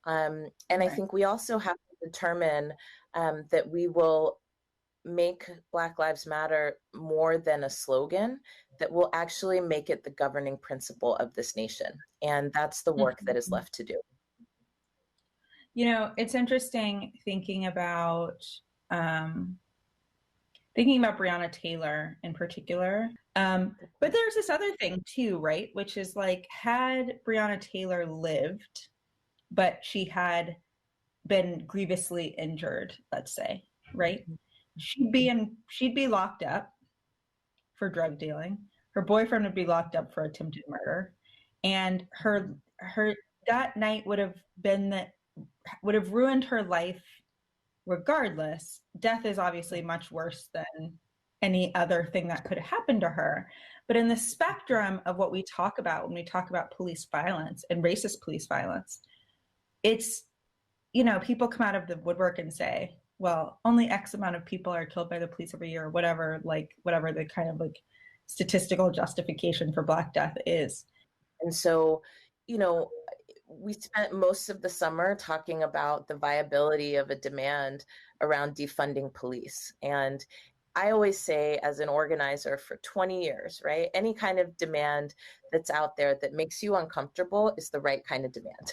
And I think we also have to determine that we will make Black Lives Matter more than a slogan, that will actually make it the governing principle of this nation. And that's the work that is left to do. You know, it's interesting thinking about Breonna Taylor in particular. But there's this other thing too, right? Which is like, had Breonna Taylor lived, but she had been grievously injured, let's say, right? She'd be locked up for drug dealing. Her boyfriend would be locked up for attempted murder. And her that night would have ruined her life regardless. Death is obviously much worse than any other thing that could happen to her. But in the spectrum of what we talk about when we talk about police violence and racist police violence, it's, you know, people come out of the woodwork and say, well, only X amount of people are killed by the police every year, or whatever the kind of like statistical justification for Black death is. And so, you know, we spent most of the summer talking about the viability of a demand around defunding police. And I always say, as an organizer for 20 years, right, any kind of demand that's out there that makes you uncomfortable is the right kind of demand,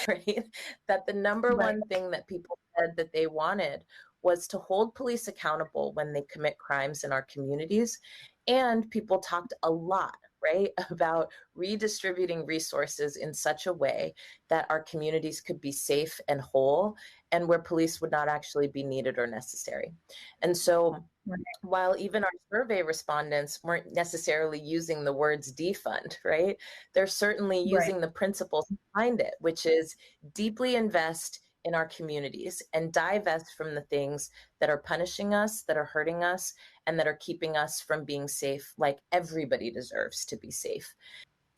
right? That the number one thing that people said that they wanted was to hold police accountable when they commit crimes in our communities. And people talked a lot, right, about redistributing resources in such a way that our communities could be safe and whole, and where police would not actually be needed or necessary. And so while even our survey respondents weren't necessarily using the words defund, right, they're certainly using the principles behind it, which is deeply invest in our communities and divest from the things that are punishing us, that are hurting us, and that are keeping us from being safe, like everybody deserves to be safe.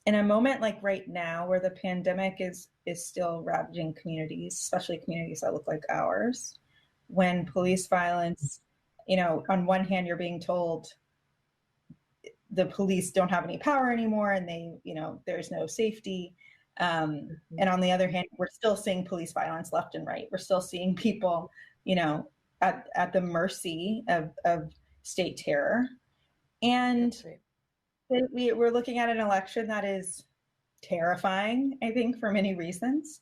In a moment like right now, where the pandemic is still ravaging communities, especially communities that look like ours, when police violence, you know, on one hand, you're being told the police don't have any power anymore and they, you know, there's no safety. And on the other hand, we're still seeing police violence left and right. We're still seeing people, you know, at the mercy of state terror. And we're looking at an election that is terrifying, I think, for many reasons.